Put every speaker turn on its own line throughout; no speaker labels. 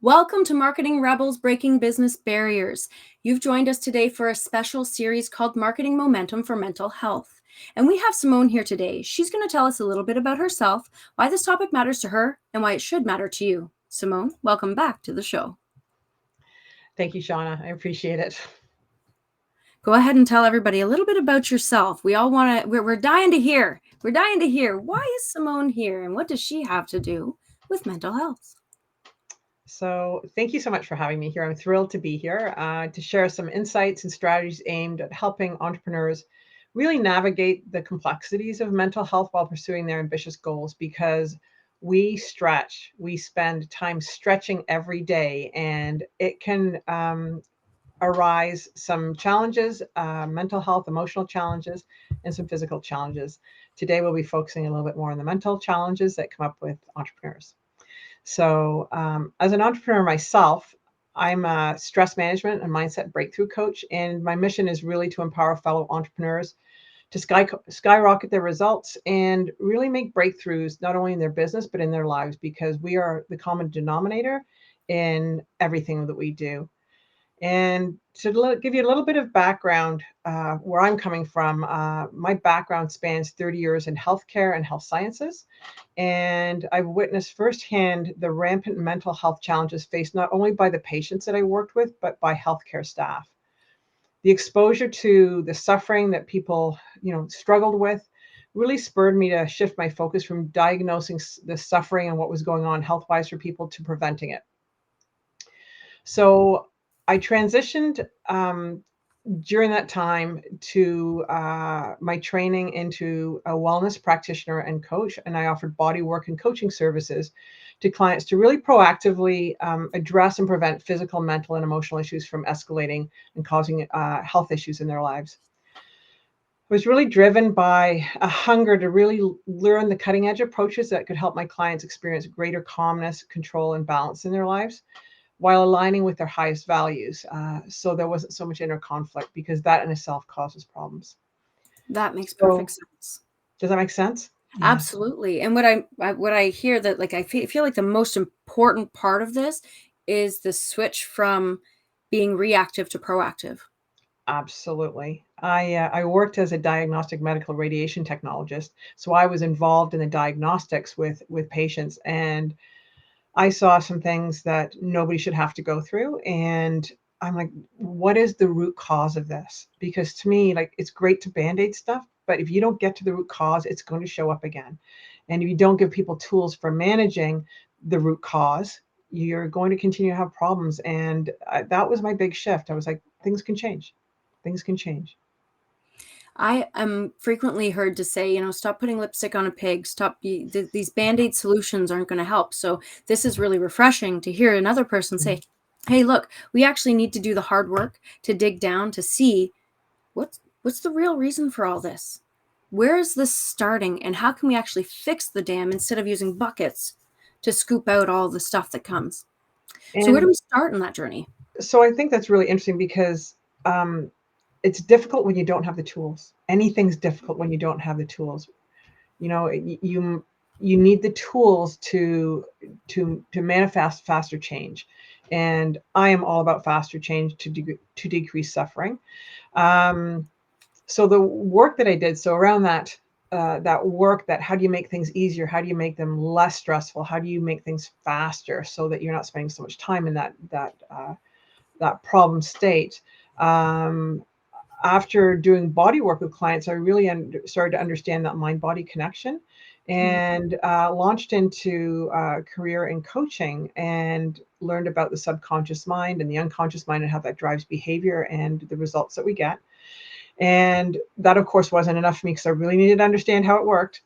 Welcome to Marketing Rebels Breaking Business Barriers. You've joined us today for a special series called Marketing Momentum for Mental Health. And we have Simone here today. She's going to tell us a little bit about herself, why this topic matters to her, and why it should matter to you. Simone, welcome back to the show.
Thank you, Shauna. I appreciate it.
Go ahead and tell everybody a little bit about yourself. We all want to, we're dying to hear. We're dying to hear. Why is Simone here and what does she have to do with mental health?
So thank you so much for having me here. I'm thrilled to be here to share some insights and strategies aimed at helping entrepreneurs really navigate the complexities of mental health while pursuing their ambitious goals, because we stretch, we spend time stretching every day, and it can arise some challenges, mental health, emotional challenges, and some physical challenges. Today, we'll be focusing a little bit more on the mental challenges that come up with entrepreneurs. So, as an entrepreneur myself, I'm a stress management and mindset breakthrough coach, and my mission is really to empower fellow entrepreneurs to skyrocket their results and really make breakthroughs not only in their business but in their lives, because we are the common denominator in everything that we do. And to give you a little bit of background where I'm coming from, my background spans 30 years in healthcare and health sciences. And I've witnessed firsthand the rampant mental health challenges faced not only by the patients that I worked with, but by healthcare staff. The exposure to the suffering that people, struggled with really spurred me to shift my focus from diagnosing the suffering and what was going on health-wise for people to preventing it. So I transitioned during that time to my training into a wellness practitioner and coach, and I offered body work and coaching services to clients to really proactively address and prevent physical, mental, and emotional issues from escalating and causing health issues in their lives. I was really driven by a hunger to really learn the cutting edge approaches that could help my clients experience greater calmness, control, and balance in their lives, while aligning with their highest values. So there wasn't so much inner conflict, because that in itself causes problems.
That makes
So
perfect sense.
does that make sense? Yeah.
Absolutely. And what I hear that, like, I feel like the most important part of this is the switch from being reactive to proactive.
Absolutely. I worked as a diagnostic medical radiation technologist, so I was involved in the diagnostics with patients, and I saw some things that nobody should have to go through. And I'm like, what is the root cause of this? Because to me, like, it's great to band-aid stuff, but if you don't get to the root cause, it's going to show up again. And if you don't give people tools for managing the root cause, you're going to continue to have problems. And that was my big shift. I was like, things can change. Things can change.
I am frequently heard to say, stop putting lipstick on a pig, these Band-Aid solutions aren't going to help. So this is really refreshing to hear another person say, hey, look, we actually need to do the hard work to dig down to see what's the real reason for all this? Where is this starting, and how can we actually fix the dam instead of using buckets to scoop out all the stuff that comes? So where do
And
we start in that journey?
so I think that's really interesting, because it's difficult when you don't have the tools. Anything's difficult when you don't have the tools. You need the tools to manifest faster change, and I am all about faster change to decrease suffering. Um, so the work that I did, so around that work, that how do you make things easier, how do you make them less stressful, how do you make things faster so that you're not spending so much time in that problem state. Um, After doing body work with clients, I really started to understand that mind-body connection, and launched into a career in coaching, and learned about the subconscious mind and the unconscious mind and how that drives behavior and the results that we get. And that, of course, wasn't enough for me, because I really needed to understand how it worked.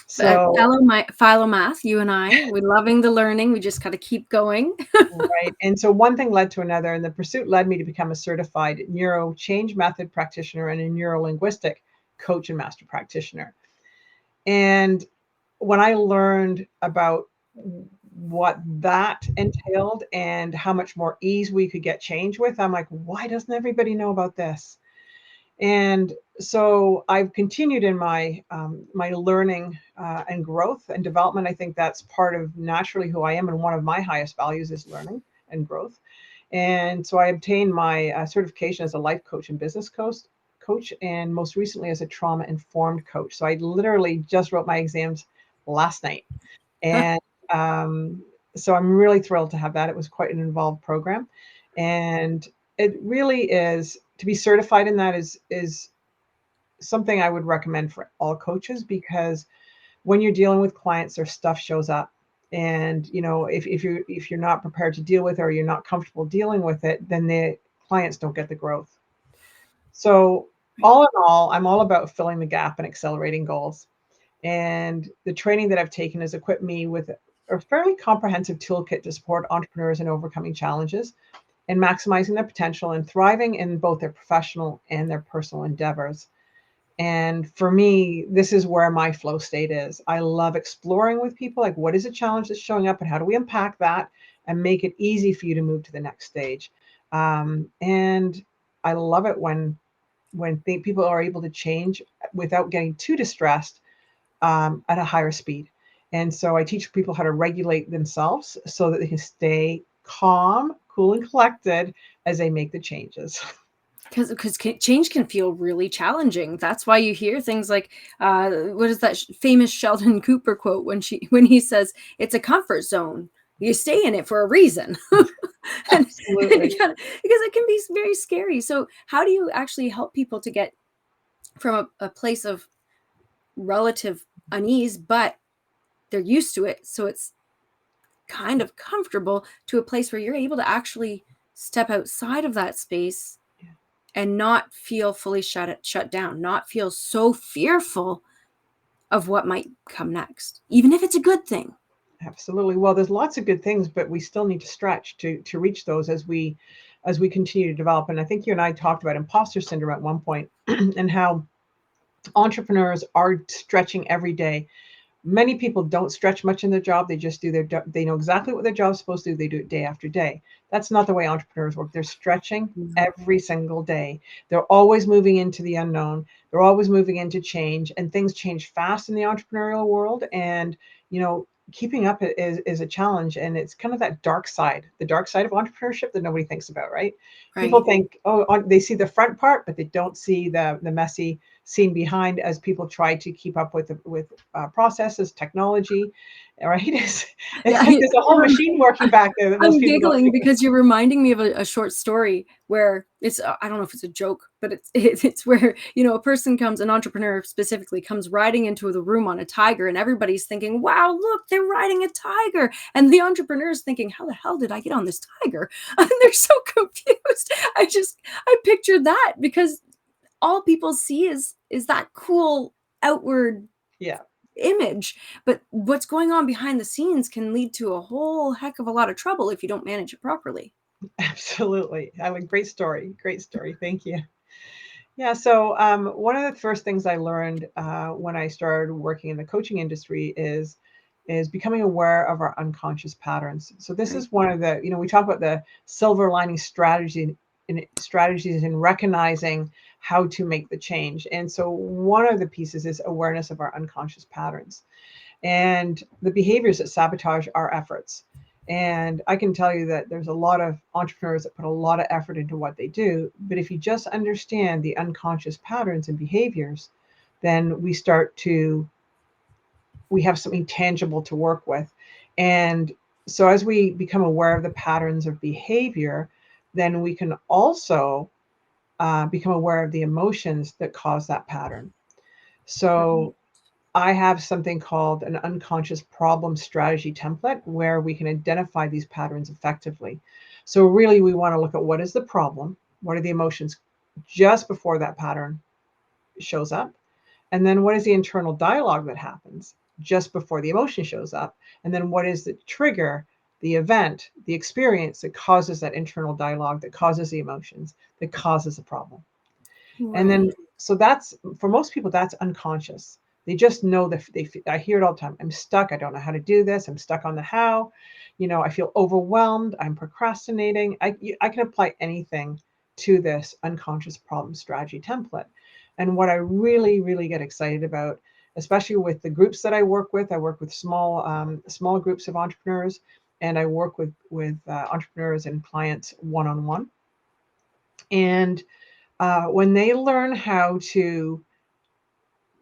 So,
Philo math, you and I, we're loving the learning. We just got to keep going.
right. And so one thing led to another, and the pursuit led me to become a certified neuro change method practitioner and a neuro-linguistic coach and master practitioner. And when I learned about what that entailed and how much more ease we could get change with, I'm like, why doesn't everybody know about this? And so I've continued in my learning and growth and development. I think that's part of naturally who I am, and one of my highest values is learning and growth. And so I obtained my certification as a life coach and business coach, and most recently as a trauma informed coach. So I literally just wrote my exams last night. And so I'm really thrilled to have that. It was quite an involved program. And it really is, to be certified in that is something I would recommend for all coaches, because when you're dealing with clients, their stuff shows up. And if you're not prepared to deal with it, or you're not comfortable dealing with it, then the clients don't get the growth. So all in all, I'm all about filling the gap and accelerating goals. And the training that I've taken has equipped me with a fairly comprehensive toolkit to support entrepreneurs in overcoming challenges and maximizing their potential and thriving in both their professional and their personal endeavors. And for me, this is where my flow state is. I love exploring with people, like, what is a challenge that's showing up and how do we unpack that and make it easy for you to move to the next stage. And I love it when people are able to change without getting too distressed, at a higher speed. And so I teach people how to regulate themselves so that they can stay calm, cool, and collected as they make the changes.
Because change can feel really challenging. That's why you hear things like, what is that famous Sheldon Cooper quote when he says, it's a comfort zone. You stay in it for a reason. and,
Absolutely.
because it can be very scary. So how do you actually help people to get from a place of relative unease, but they're used to it, so it's kind of comfortable, to a place where you're able to actually step outside of that space and not feel fully shut down, not feel so fearful of what might come next, even if it's a good thing?
Absolutely. Well, there's lots of good things, but we still need to stretch to reach those as we continue to develop. And I think you and I talked about imposter syndrome at one point, and how entrepreneurs are stretching every day. Many people don't stretch much in their job. They just do they know exactly what their job's supposed to do. They do it day after day. That's not the way entrepreneurs work. They're stretching every single day. They're always moving into the unknown. They're always moving into change, and things change fast in the entrepreneurial world. And, keeping up is a challenge. And it's kind of that the dark side of entrepreneurship that nobody thinks about, right? People think, they see the front part, but they don't see the messy scene behind, as people try to keep up with processes, technology, right? It's like there's a whole machine working back there that most
I'm
people don't
giggling
think
because you're reminding me of a short story where it's, I don't know if it's a joke, but it's where, a person comes, an entrepreneur specifically, comes riding into the room on a tiger, and everybody's thinking, wow, look, they're riding a tiger. And the entrepreneur's thinking, how the hell did I get on this tiger? And they're so confused. I pictured that, because all people see is that cool outward
Yeah.
image, but what's going on behind the scenes can lead to a whole heck of a lot of trouble if you don't manage it properly.
Absolutely. I have a great story. Great story. Thank you. Yeah. So one of the first things I learned when I started working in the coaching industry is becoming aware of our unconscious patterns. So this is one of the, we talk about the silver lining strategies in recognizing how to make the change. And so one of the pieces is awareness of our unconscious patterns and the behaviors that sabotage our efforts. And I can tell you that there's a lot of entrepreneurs that put a lot of effort into what they do. But if you just understand the unconscious patterns and behaviors, then we have something tangible to work with. And so as we become aware of the patterns of behavior, then we can also become aware of the emotions that cause that pattern. So I have something called an unconscious problem strategy template where we can identify these patterns effectively. So really, we want to look at what is the problem, what are the emotions just before that pattern shows up, and then what is the internal dialogue that happens just before the emotion shows up, and then what is the trigger, the event, the experience that causes that internal dialogue, that causes the emotions, that causes the problem.
Right.
And then, so that's, for most people, that's unconscious. They just know that I hear it all the time. I'm stuck. I don't know how to do this. I'm stuck on the how. I feel overwhelmed. I'm procrastinating. I can apply anything to this unconscious problem strategy template. And what I really, really get excited about, especially with the groups that I work with small groups of entrepreneurs, and I work with entrepreneurs and clients one-on-one. And when they learn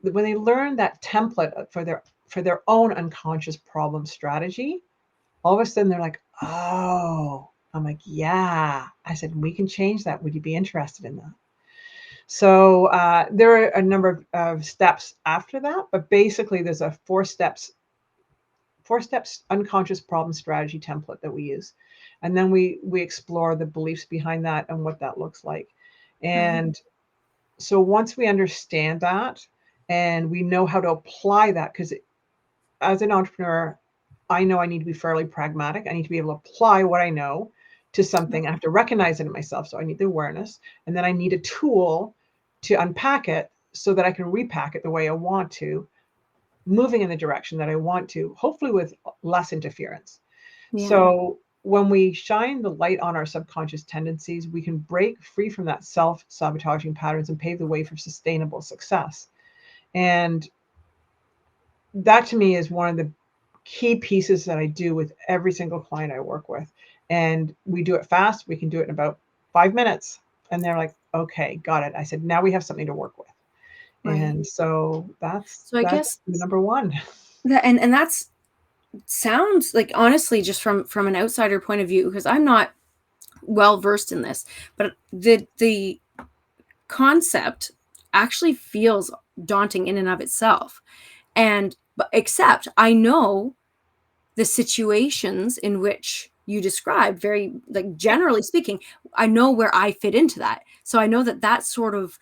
when they learn that template for their own unconscious problem strategy, all of a sudden they're like, oh, I'm like, yeah. I said, we can change that. Would you be interested in that? So there are a number of steps after that, but basically there's a four steps unconscious problem strategy template that we use. And then we explore the beliefs behind that and what that looks like.
Right.
And so once we understand that and we know how to apply that, because as an entrepreneur, I know I need to be fairly pragmatic. I need to be able to apply what I know to something. I have to recognize it in myself. So I need the awareness. And then I need a tool to unpack it so that I can repack it the way I want to, moving in the direction that I want to, hopefully with less interference.
Yeah.
So when we shine the light on our subconscious tendencies, we can break free from that self-sabotaging patterns and pave the way for sustainable success. And that to me is one of the key pieces that I do with every single client I work with. And we do it fast. We can do it in about 5 minutes. And they're like, okay, got it. I said, now we have something to work with.
Right.
And so
So I
that's
guess
number one.
that, and that's sounds like, honestly, just from an outsider point of view, because I'm not well versed in this, but the concept actually feels daunting in and of itself. And but except I know the situations in which you described, very, like, generally speaking, I know where I fit into that. So I know that that sort of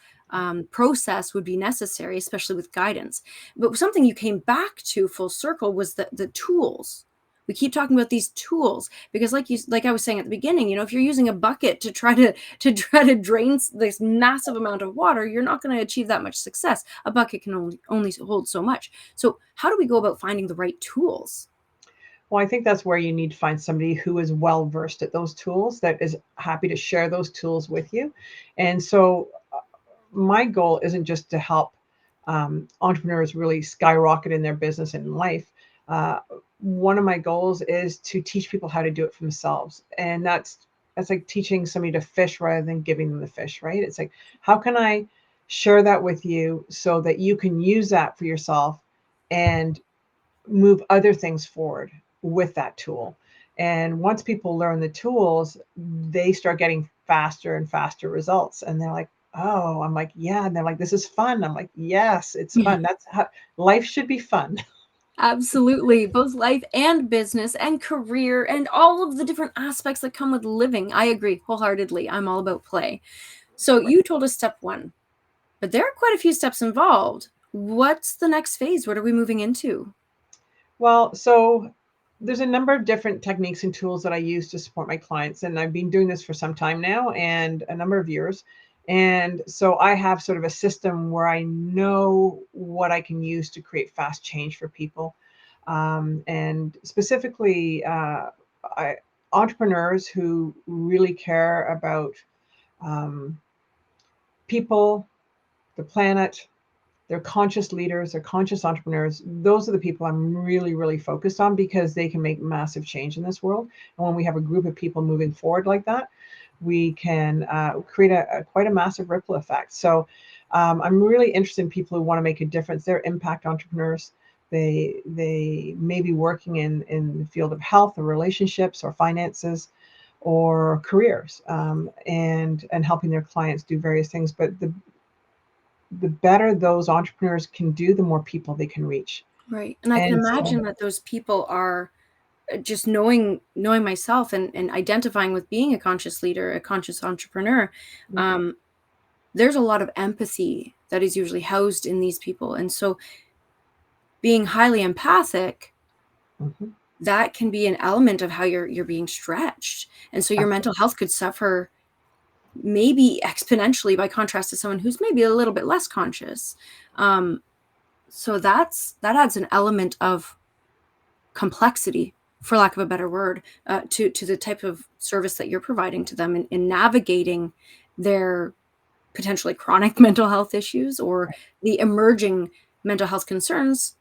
process would be necessary, especially with guidance. But something you came back to full circle was the tools. We keep talking about these tools because, like I was saying at the beginning, if you're using a bucket to try to drain this massive amount of water, you're not going to achieve that much success. A bucket can only hold so much. So how do we go about finding the right tools?
Well, I think that's where you need to find somebody who is well versed at those tools, that is happy to share those tools with you. And so my goal isn't just to help entrepreneurs really skyrocket in their business and in life. Uh, One of my goals is to teach people how to do it for themselves, and that's like teaching somebody to fish rather than giving them the fish, right? It's like, how can I share that with you so that you can use that for yourself and move other things forward with that tool. And once people learn the tools, they start getting faster and faster results. And they're like, oh, I'm like, yeah. And they're like, this is fun. I'm like, yes, it's fun. That's how life should be fun.
Absolutely. Both life and business and career and all of the different aspects that come with living. I agree wholeheartedly. I'm all about play. So you told us step one, but there are quite a few steps involved. What's the next phase? What are we moving into?
Well, so there's a number of different techniques and tools that I use to support my clients. And I've been doing this for some time now and a number of years. And so I have sort of a system where I know what I can use to create fast change for people. And specifically, entrepreneurs who really care about um, people, the planet, they're conscious leaders, they're conscious entrepreneurs. Those are the people I'm really, really focused on because they can make massive change in this world. And when we have a group of people moving forward like that, we can create quite a massive ripple effect. So I'm really interested in people who want to make a difference. They're impact entrepreneurs. They may be working in the field of health or relationships or finances or careers, and helping their clients do various things. But the better those entrepreneurs can do, the more people they can reach.
Right. And I can
And so,
imagine that those people are just knowing myself and identifying with being a conscious leader, a conscious entrepreneur. Um, there's a lot of empathy that is usually housed in these people. And so being highly empathic,
mhm,
that can be an element of how you're being stretched. And so your mental
absolutely.
health could suffer maybe exponentially by contrast to someone who's maybe a little bit less conscious. Um, so that adds an element of complexity, for lack of a better word, to the type of service that you're providing to them in navigating their potentially chronic mental health issues or the emerging mental health concerns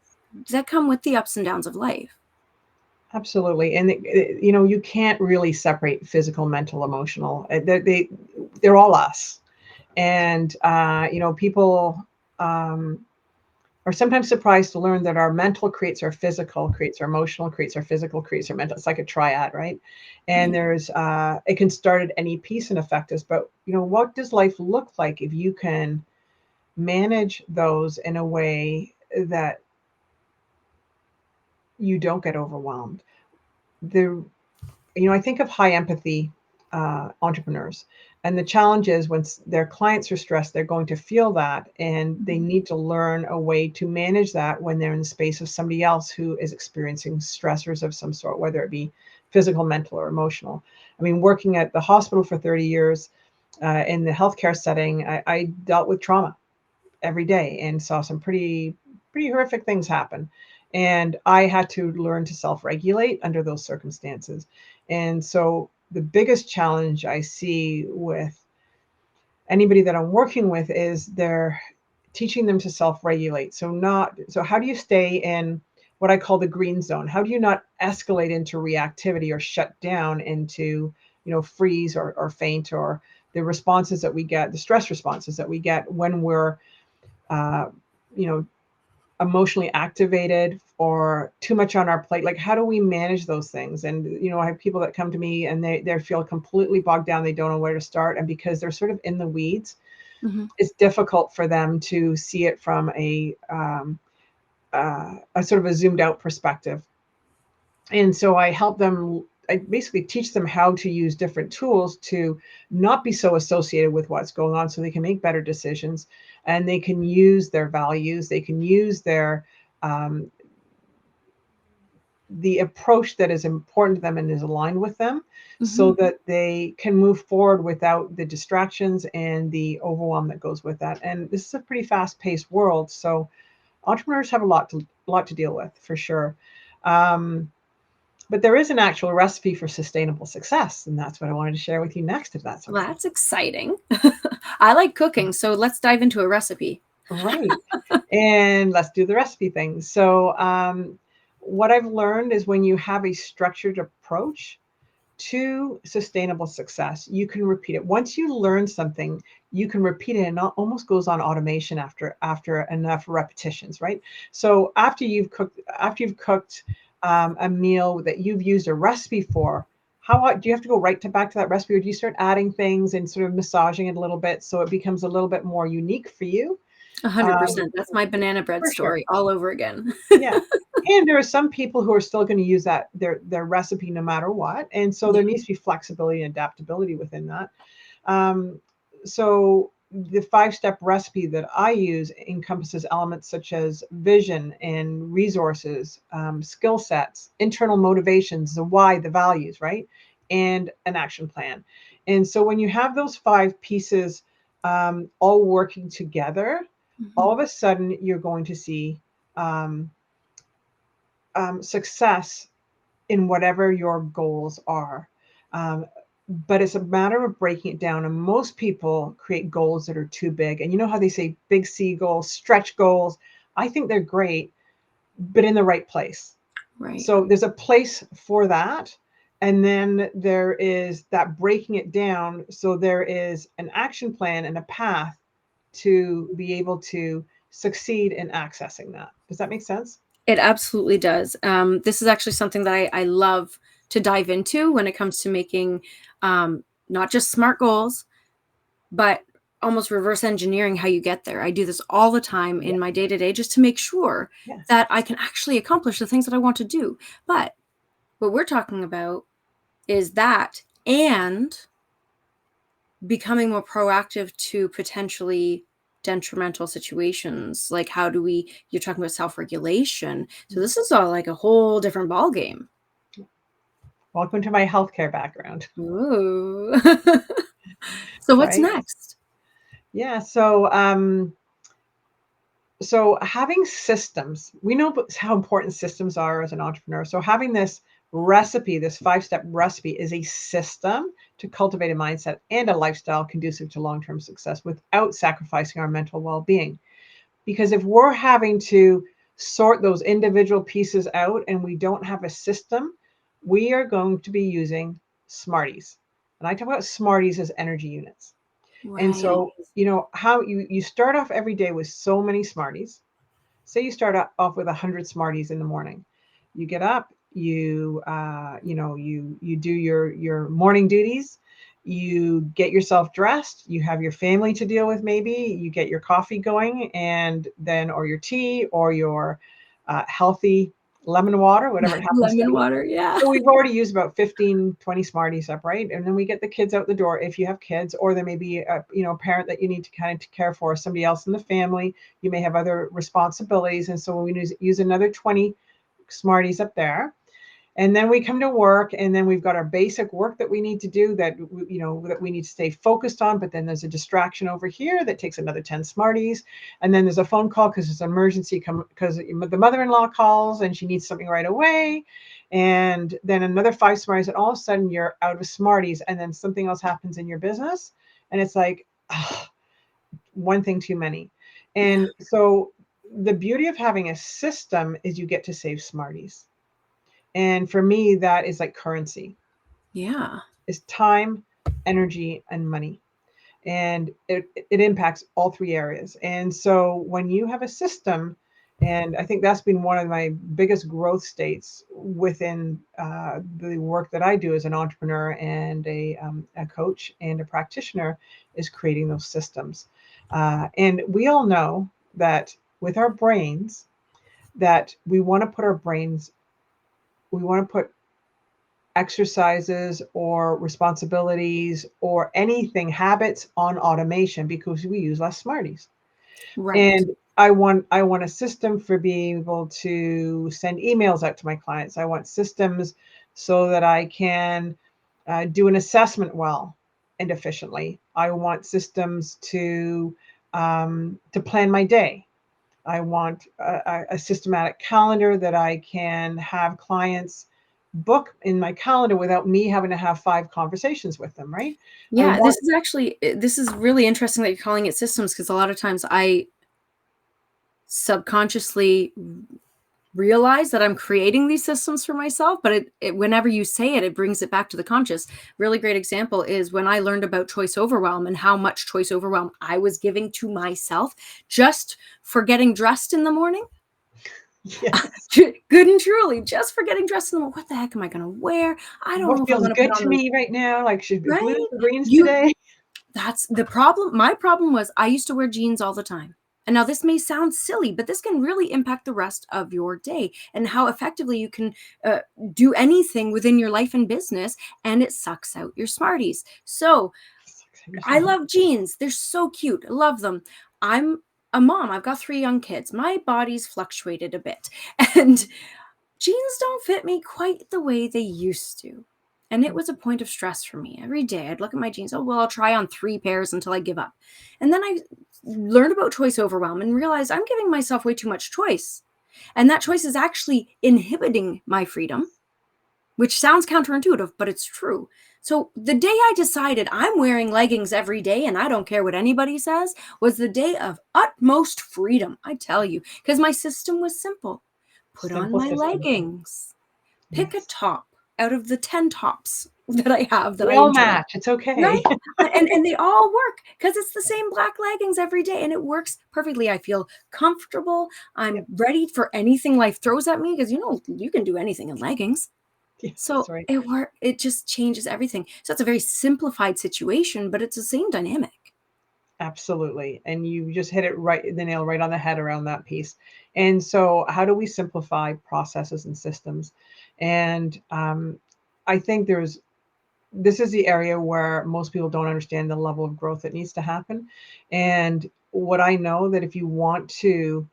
that come with the ups and downs of life.
Absolutely. And you can't really separate physical, mental, emotional. They're all us. And people um, are sometimes surprised to learn that our mental creates our physical, creates our emotional, creates our physical, creates our mental. It's like a triad, right? And
Right.
there's it can start at any piece and affect us. But what does life look like if you can manage those in a way that you don't get overwhelmed? The I think of high empathy entrepreneurs. And the challenge is when their clients are stressed, they're going to feel that, and they
Mhm.
need to learn a way to manage that when they're in the space of somebody else who is experiencing stressors of some sort, whether it be physical, mental, or emotional. I mean, working at the hospital for 30 years in the healthcare setting, I dealt with trauma every day and saw some pretty horrific things happen. And I had to learn to self-regulate under those circumstances. And so the biggest challenge I see with anybody that I'm working with is they're teaching them to self-regulate. So how do you stay in what I call the green zone? How do you not escalate into reactivity or shut down into, freeze or faint, or the responses that we get, the stress responses that we get when we're uh, you know, emotionally activated or too much on our plate? Like, how do we manage those things? And, I have people that come to me and they feel completely bogged down. They don't know where to start. And because they're sort of in the weeds,
Mhm.
it's difficult for them to see it from a sort of a zoomed out perspective. And so I basically teach them how to use different tools to not be so associated with what's going on so they can make better decisions, and they can use their values, they can use um, the approach that is important to them and is aligned with them, so
Mhm.
that they can move forward without the distractions and the overwhelm that goes with that. And this is a pretty fast paced world. So entrepreneurs have a lot to deal with, for sure. Um, but there is an actual recipe for sustainable success, and that's what I wanted to share with you next, if that's
Well,
okay.
that's exciting. I like cooking, so let's dive into a recipe.
Right. And let's do the recipe thing. So, what I've learned is when you have a structured approach to sustainable success, you can repeat it. Once you learn something, you can repeat it, and it almost goes on automation after enough repetitions, right? So after you've cooked a meal that you've used a recipe for, do you have to go right back to that recipe, or do you start adding things and sort of massaging it a little bit so it becomes a little bit more unique for you? Um,
100%. That's my banana bread
for sure.
story all over again.
Yeah. And there are some people who are still going to use their recipe no matter what. And so
Yeah.
there needs to be flexibility and adaptability within that. Um, so the 5-step recipe that I use encompasses elements such as vision and resources, skill sets, internal motivations, the why, the values, right? And an action plan. And so when you have those 5 pieces all working together, all
Mhm.
of a sudden you're going to see um, success in whatever your goals are. Um, but it's a matter of breaking it down. And most people create goals that are too big. And you know how they say big C goals, stretch goals? I think they're great, but in the right place.
Right.
So there's a place for that. And then there is that breaking it down. So there is an action plan and a path to be able to succeed in accessing that. Does that make sense?
It absolutely does. This is actually something that I love to dive into when it comes to making not just smart goals, but almost reverse engineering how you get there. I do this all the time
Yeah.
in my day to day just to make sure
Yeah.
that I can actually accomplish the things that I want to do. But what we're talking about is that and becoming more proactive to potentially detrimental situations. Like, how do we, you're talking about self regulation. So, this is all like a whole different ball game.
Welcome to my healthcare background,
Ooh. So, what's
right?
next?
Yeah. So having systems, we know how important systems are as an entrepreneur. So having this recipe, this 5-step recipe, is a system to cultivate a mindset and a lifestyle conducive to long-term success without sacrificing our mental well-being. Because if we're having to sort those individual pieces out and we don't have a system, we are going to be using Smarties. And I talk about Smarties as energy units. And
Right.
so, how you start off every day with so many Smarties. Say you start off with 100 Smarties in the morning. You get up, you do your morning duties, you get yourself dressed, you have your family to deal with, maybe you get your coffee going, and then, or your tea, or your healthy lemon water, whatever it happens to
Lemon
be.
water. Yeah.
So we've already used about 15, 20 Smarties up, right? And then we get the kids out the door if you have kids, or there may be a parent that you need to kind of care for, somebody else in the family. You may have other responsibilities. And so we use another 20 Smarties up there. And then we come to work, and then we've got our basic work that we need to do, that we need to stay focused on. But then there's a distraction over here that takes another 10 Smarties, and then there's a phone call because it's an emergency, because the mother-in-law calls and she needs something right away, and then another 5 Smarties, and all of a sudden you're out of Smarties, and then something else happens in your business, and it's like, one thing too many.
Yeah.
And so the beauty of having a system is you get to save Smarties. And for me, that is like currency.
Yeah.
Is time, energy, and money. And it impacts all 3 areas. And so when you have a system, and I think that's been one of my biggest growth states within the work that I do as an entrepreneur and a coach and a practitioner, is creating those systems. And we all know that with our brains, that we want to put exercises or responsibilities or anything, habits, on automation, because we use less Smarties.
Right.
And I want a system for being able to send emails out to my clients. I want systems so that I can do an assessment well and efficiently. I want systems to plan my day. I want a systematic calendar that I can have clients book in my calendar without me having to have 5 conversations with them, right? I
Yeah.
want
This is really interesting that you're calling it systems, because a lot of times I subconsciously realize that I'm creating these systems for myself, but whenever you say it, it brings it back to the conscious. Really great example is when I learned about choice overwhelm and how much choice overwhelm I was giving to myself just for getting dressed in the morning.
yes.
Good and truly, just for getting dressed in the morning. What the heck am I going to wear? I don't
What
know if I
feels
want to put
good
on
to
those,
me right now? Like, should be blues
right?
and greens
You
today?
That's the problem. My problem was I used to wear jeans all the time. And now this may sound silly, but this can really impact the rest of your day and how effectively you can uh, do anything within your life and business. And it sucks out your Smarties. So I love jeans. They're so cute. I love them. I'm a mom. I've got 3 young kids. My body's fluctuated a bit. And jeans don't fit me quite the way they used to. And it was a point of stress for me. Every day I'd look at my jeans. Oh, well, I'll try on 3 pairs until I give up. And then I learned about choice overwhelm and realized I'm giving myself way too much choice. And that choice is actually inhibiting my freedom, which sounds counterintuitive, but it's true. So the day I decided I'm wearing leggings every day and I don't care what anybody says was the day of utmost freedom, I tell you, because my system was simple. Put on
Simple
my
system.
leggings, pick a
Yes.
top out of the 10 tops that I have that
They
I
all
enjoy.
match. It's
Right?
okay.
And they all work because it's the same black leggings every day and it works perfectly. I feel comfortable. I'm
Yep.
ready for anything life throws at me because you can do anything in leggings.
Yes, that's
So
right.
it just changes everything. So it's a very simplified situation, but it's the same dynamic.
Absolutely. And you just hit it right, the nail right on the head around that piece. And so, how do we simplify processes and systems? And I think this is the area where most people don't understand the level of growth that needs to happen. And what I know, that if you want to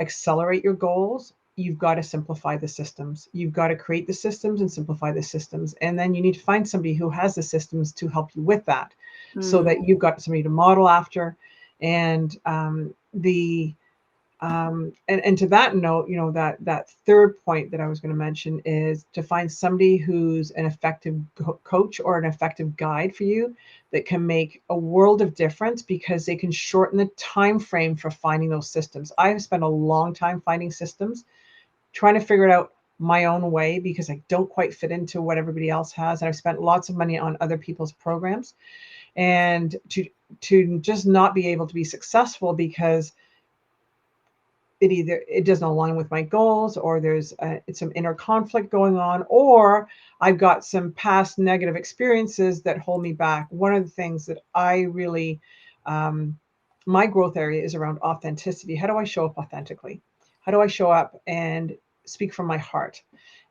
accelerate your goals, you've got to simplify the systems. You've got to create the systems and simplify the systems. And then you need to find somebody who has the systems to help you with that, so
Mm.
that you've got somebody to model after. And the and to that note, that third point that I was going to mention is to find somebody who's an effective coach or an effective guide for you, that can make a world of difference, because they can shorten the time frame for finding those systems. I've spent a long time finding systems, trying to figure it out my own way because I don't quite fit into what everybody else has. And I've spent lots of money on other people's programs, and to just not be able to be successful because it doesn't align with my goals, or there's some inner conflict going on, or I've got some past negative experiences that hold me back. One of the things that I really my growth area is around authenticity. How do I show up authentically? How do I show up and speak from my heart?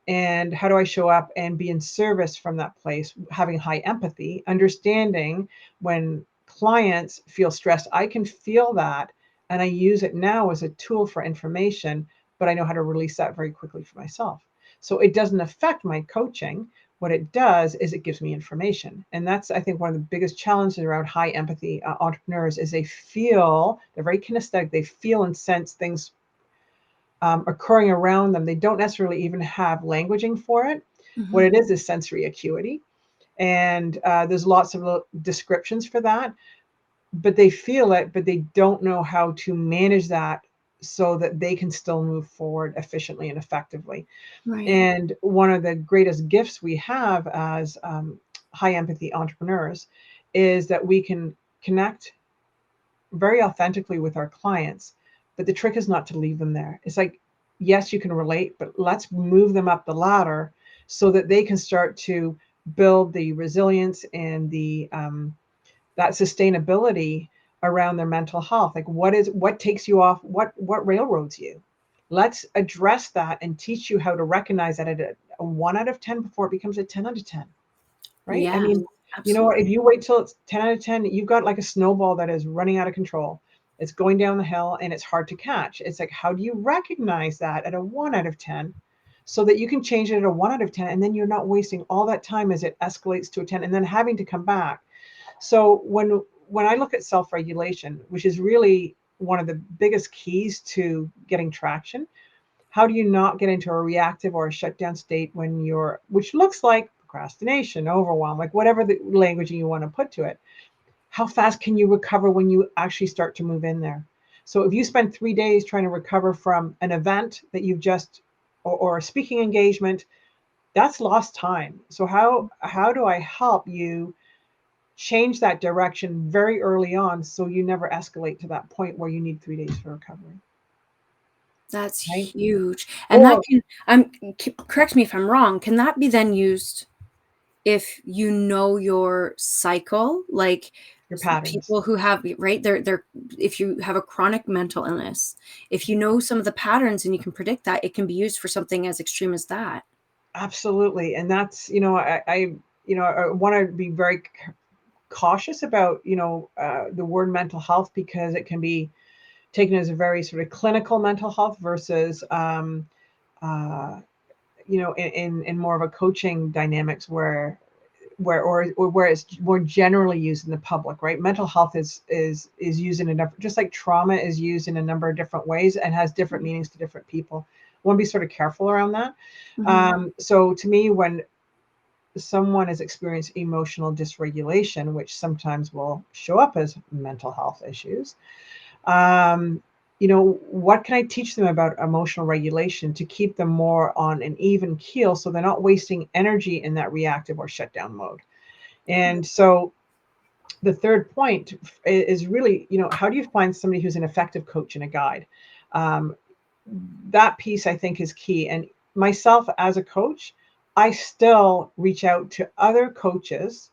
And how do I show up and be in service from that place, having high empathy, understanding when clients feel stressed? I can feel that, and I use it now as a tool for information, but I know how to release that very quickly for myself. So it doesn't affect my coaching. What it does is it gives me information. And that's, I think, one of the biggest challenges around high empathy entrepreneurs is they're very kinesthetic. They feel and sense things occurring around them. They don't necessarily even have languaging for it. What
Mm-hmm.
it is sensory acuity. And there's lots of descriptions for that, but they feel it, but they don't know how to manage that so that they can still move forward efficiently and effectively.
Right.
And one of the greatest gifts we have as high empathy entrepreneurs is that we can connect very authentically with our clients. But the trick is not to leave them there. It's like, yes, you can relate, but let's move them up the ladder so that they can start to build the resilience and the that sustainability around their mental health. Like, what takes you off, what railroads you? Let's address that and teach you how to recognize that at a 1 out of 10 before it becomes a 10 out of 10. Right? I
Yeah,
mean, you know what? If
absolutely.
you wait till it's 10 out of 10, you've got like a snowball that is running out of control. It's going down the hill and it's hard to catch. It's like, how do you recognize that at a 1 out of 10 so that you can change it at a 1 out of 10, and then you're not wasting all that time as it escalates to a 10 and then having to come back. So when I look at self-regulation, which is really one of the biggest keys to getting traction, how do you not get into a reactive or a shutdown state when which looks like procrastination, overwhelm, like whatever the language you want to put to it? How fast can you recover when you actually start to move in there? So if you spend 3 days trying to recover from an event that you've just, or a speaking engagement, that's lost time. So how do I help you change that direction very early on so you never escalate to that point where you need 3 days for recovery,
That's
right?
huge. And that
Or
can, correct me if I'm wrong, can that be then used if you know your cycle? Like
your patterns.
people who have, right, they're if you have a chronic mental illness, if you know some of the patterns and you can predict that, it can be used for something as extreme as that.
Absolutely. And that's, I want to be very cautious about, the word mental health, because it can be taken as a very sort of clinical mental health versus, uh, in more of a coaching dynamics where it's more generally used in the public, right? Mental health is used in a number, just like trauma is used in a number of different ways and has different meanings to different people. I want to be sort of careful around that.
Mm-hmm.
So to me, when someone has experienced emotional dysregulation, which sometimes will show up as mental health issues, um, what can I teach them about emotional regulation to keep them more on an even keel so they're not wasting energy in that reactive or shutdown mode? And so the third point is really, how do you find somebody who's an effective coach and a guide? Um, that piece I think is key. And myself as a coach, I still reach out to other coaches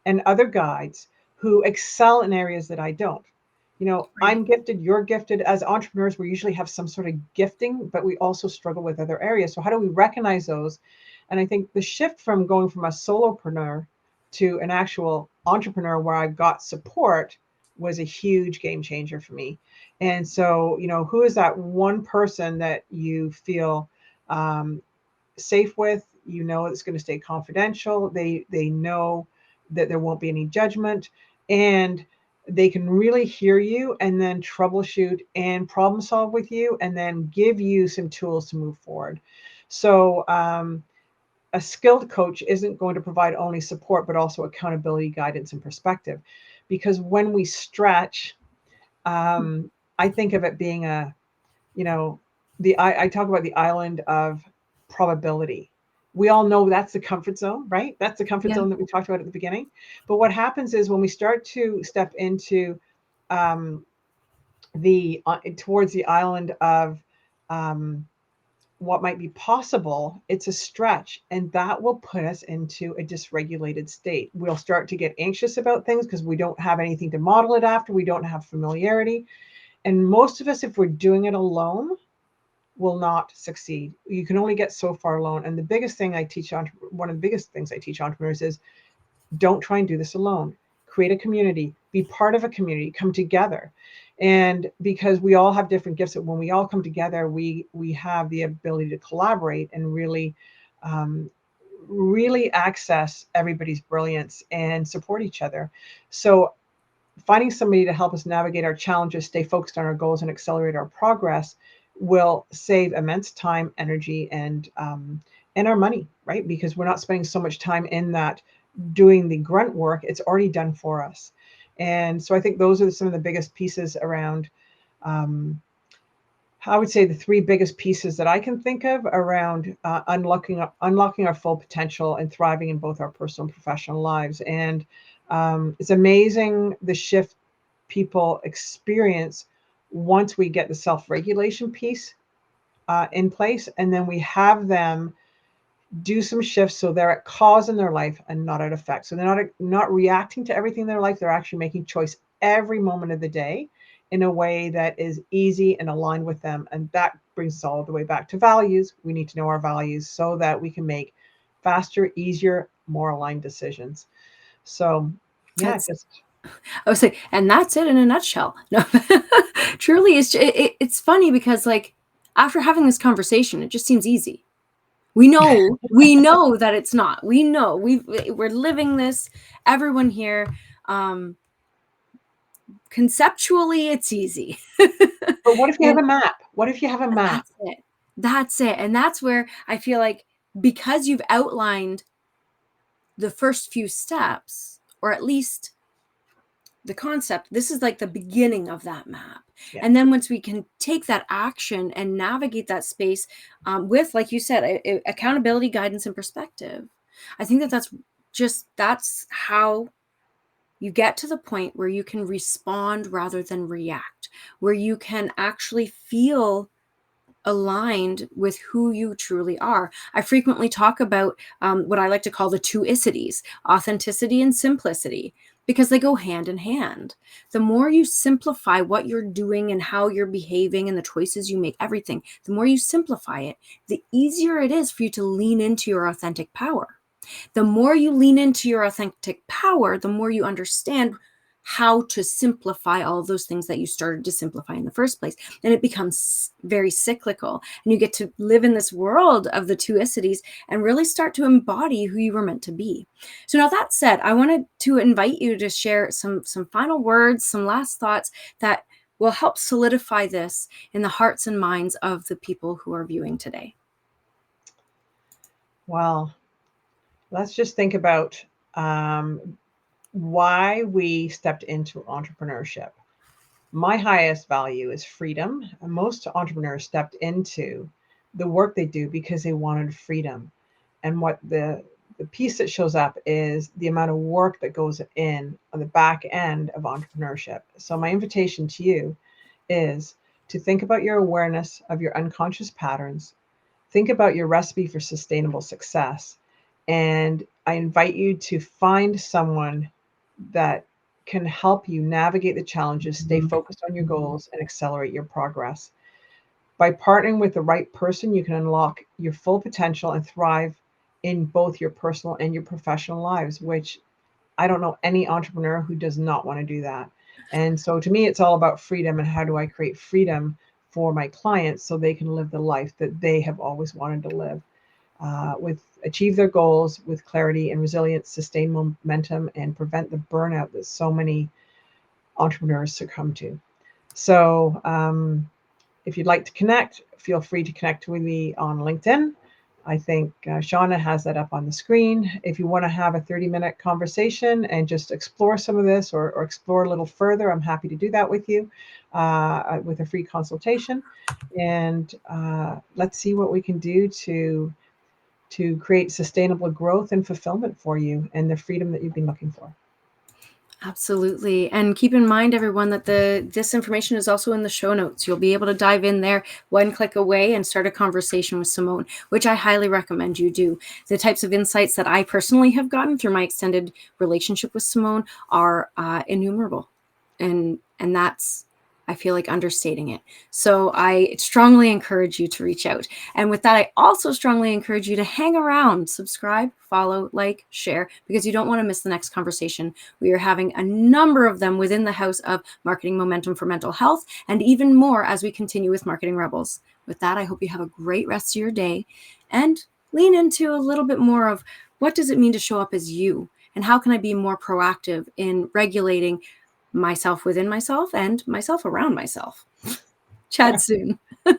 and other guides who excel in areas that I don't.
Right.
I'm gifted, you're gifted. As entrepreneurs, we usually have some sort of gifting, but we also struggle with other areas. So how do we recognize those? And I think the shift from going from a solopreneur to an actual entrepreneur where I've got support was a huge game changer for me. And so, who is that one person that you feel um, safe with? It's going to stay confidential. They know that there won't be any judgment, and they can really hear you and then troubleshoot and problem solve with you and then give you some tools to move forward. So a skilled coach isn't going to provide only support but also accountability, guidance, and perspective. Because when we stretch, I think of it being a, you know I talk about the island of probability. We all know that's the comfort zone, right? That's the comfort
Yeah.
zone that we talked about at the beginning. But what happens is when we start to step into um, the towards the island of um, what might be possible, it's a stretch, and that will put us into a dysregulated state. We'll start to get anxious about things because we don't have anything to model it after. We don't have familiarity. And most of us, if we're doing it alone, will not succeed. You can only get so far alone. And the biggest thing I teach on one of the biggest things I teach entrepreneurs is don't try and do this alone. Create a community, be part of a community, come together. And because we all have different gifts, when we all come together, we have the ability to collaborate and um, really access everybody's brilliance and support each other. So finding somebody to help us navigate our challenges, stay focused on our goals, and accelerate our progress will save immense time, energy, and our money, right? Because we're not spending so much time in that doing the grunt work; it's already done for us. And so I think those are some of the biggest pieces around. Um, I would say the three biggest pieces that I can think of around unlocking our full potential and thriving in both our personal and professional lives. And it's amazing the shift people experience once we get the self-regulation piece in place, and then we have them do some shifts so they're at cause in their life and not at effect. So they're not reacting to everything in their life. They're actually making choice every moment of the day in a way that is easy and aligned with them. And that brings us all the way back to values. We need to know our values so that we can make faster, easier, more aligned decisions. So yeah,
That's,
just
I was like, and that's it in a nutshell. No, truly, it's funny because like after having this conversation, it just seems easy. We know that it's not. We know we're living this. Everyone here, um, conceptually, it's easy.
but what if you have
And
a map? What if you have a map?
that's it. That's it. And that's where I feel like because you've outlined the first few steps, or at least the concept, this is like the beginning of that map.
Yeah.
And then once we can take that action and navigate that space with, like you said, accountability, guidance, and perspective, I think that's how you get to the point where you can respond rather than react, where you can actually feel aligned with who you truly are. I frequently talk about what I like to call the two icities, authenticity and simplicity, because they go hand in hand. The more you simplify what you're doing and how you're behaving and the choices you make, everything, the more you simplify it, the easier it is for you to lean into your authentic power. The more you lean into your authentic power, the more you understand how to simplify all of those things that you started to simplify in the first place. And it becomes very cyclical. And you get to live in this world of the two icities and really start to embody who you were meant to be. So now that said, I wanted to invite you to share some final words, some last thoughts that will help solidify this in the hearts and minds of the people who are viewing today.
Well, let's just think about why we stepped into entrepreneurship. My highest value is freedom. Most entrepreneurs stepped into the work they do because they wanted freedom. And what the piece that shows up is the amount of work that goes in on the back end of entrepreneurship. So my invitation to you is to think about your awareness of your unconscious patterns. Think about your recipe for sustainable success. And I invite you to find someone that can help you navigate the challenges, stay focused on your goals, and accelerate your progress. By partnering with the right person, you can unlock your full potential and thrive in both your personal and your professional lives, which I don't know any entrepreneur who does not want to do that. And so to me, it's all about freedom and how do I create freedom for my clients so they can live the life that they have always wanted to live, with achieve their goals with clarity and resilience, sustain momentum, and prevent the burnout that so many entrepreneurs succumb to. So if you'd like to connect, feel free to connect with me on LinkedIn. I think Shauna has that up on the screen. If you want to have a 30-minute conversation and just explore some of this or explore a little further, I'm happy to do that with you with a free consultation. And let's see what we can do to to create sustainable growth and fulfillment for you and the freedom that you've been looking for.
Absolutely. And keep in mind, everyone, that this information is also in the show notes. You'll be able to dive in there one click away and start a conversation with Simone, which I highly recommend you do. The types of insights that I personally have gotten through my extended relationship with Simone are innumerable. And that's, I feel like, understating it. So I strongly encourage you to reach out. And with that, I also strongly encourage you to hang around, subscribe, follow, like, share, because you don't want to miss the next conversation. We are having a number of them within the house of Marketing Momentum for Mental Health, and even more as we continue with Marketing Rebels. With that, I hope you have a great rest of your day and lean into a little bit more of what does it mean to show up as you, and how can I be more proactive in regulating myself within myself and myself around myself. Chat soon.